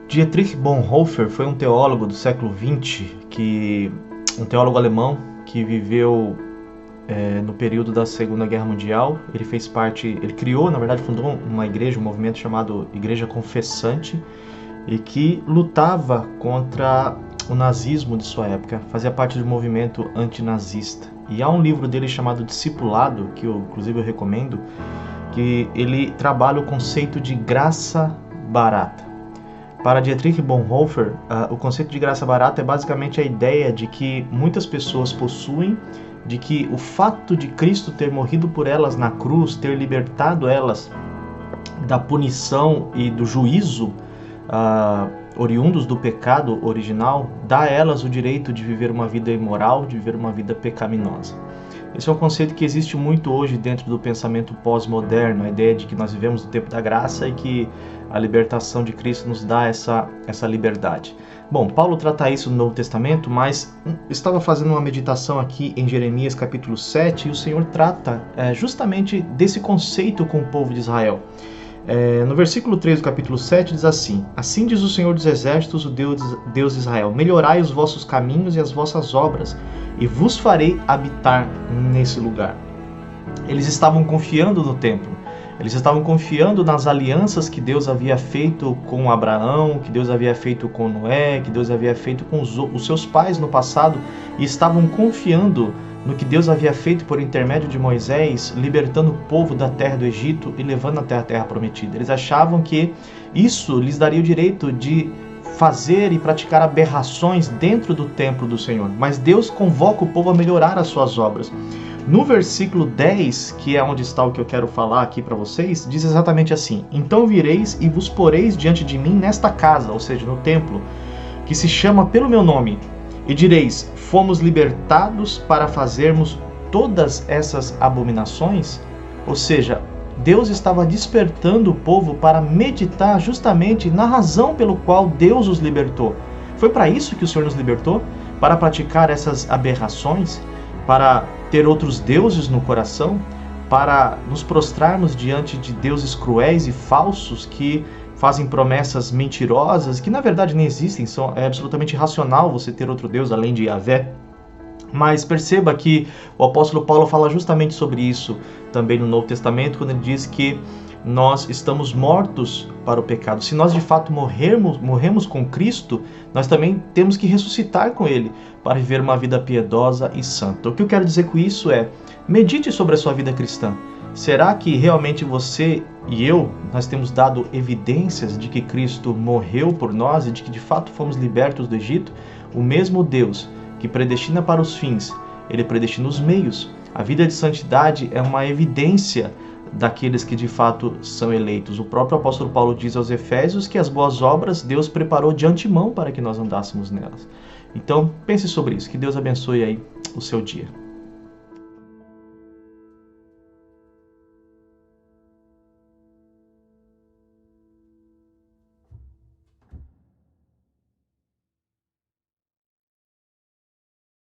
Dietrich Bonhoeffer foi um teólogo do século XX, um teólogo alemão que viveu no período da Segunda Guerra Mundial. Ele criou, na verdade, fundou uma igreja, um movimento chamado Igreja Confessante, e que lutava contra o nazismo de sua época, fazia parte do movimento antinazista. E há um livro dele chamado Discipulado, que inclusive eu recomendo, que ele trabalha o conceito de graça barata. Para Dietrich Bonhoeffer, o conceito de graça barata é basicamente a ideia de que muitas pessoas possuem, de que o fato de Cristo ter morrido por elas na cruz, ter libertado elas da punição e do juízo oriundos do pecado original, dá a elas o direito de viver uma vida imoral, de viver uma vida pecaminosa. Esse é um conceito que existe muito hoje dentro do pensamento pós-moderno, a ideia de que nós vivemos o tempo da graça e que a libertação de Cristo nos dá essa liberdade. Bom, Paulo trata isso no Novo Testamento, mas estava fazendo uma meditação aqui em Jeremias capítulo 7 e o Senhor trata justamente desse conceito com o povo de Israel. No versículo 3 do capítulo 7 diz assim: Assim diz o Senhor dos Exércitos, o Deus de Israel: Melhorai os vossos caminhos e as vossas obras, e vos farei habitar nesse lugar. Eles estavam confiando no templo, eles estavam confiando nas alianças que Deus havia feito com Abraão, que Deus havia feito com Noé, que Deus havia feito com os seus pais no passado, e estavam confiando no que Deus havia feito por intermédio de Moisés, libertando o povo da terra do Egito e levando até a terra prometida. Eles achavam que isso lhes daria o direito de fazer e praticar aberrações dentro do templo do Senhor. Mas Deus convoca o povo a melhorar as suas obras. No versículo 10, que é onde está o que eu quero falar aqui para vocês, diz exatamente assim: Então vireis e vos poreis diante de mim nesta casa, ou seja, no templo, que se chama pelo meu nome, e direis: fomos libertados para fazermos todas essas abominações? Ou seja, Deus estava despertando o povo para meditar justamente na razão pelo qual Deus os libertou. Foi para isso que o Senhor nos libertou? Para praticar essas aberrações? Para ter outros deuses no coração? Para nos prostrarmos diante de deuses cruéis e falsos que fazem promessas mentirosas, que na verdade nem existem, é absolutamente irracional você ter outro Deus além de Yahvé. Mas perceba que o apóstolo Paulo fala justamente sobre isso também no Novo Testamento, quando ele diz que nós estamos mortos para o pecado. Se nós de fato morremos com Cristo, nós também temos que ressuscitar com Ele para viver uma vida piedosa e santa. O que eu quero dizer com isso é, medite sobre a sua vida cristã. Será que realmente você e eu, nós temos dado evidências de que Cristo morreu por nós e de que de fato fomos libertos do Egito? O mesmo Deus que predestina para os fins, Ele predestina os meios. A vida de santidade é uma evidência daqueles que de fato são eleitos. O próprio apóstolo Paulo diz aos Efésios que as boas obras Deus preparou de antemão para que nós andássemos nelas. Então, pense sobre isso. Que Deus abençoe aí o seu dia.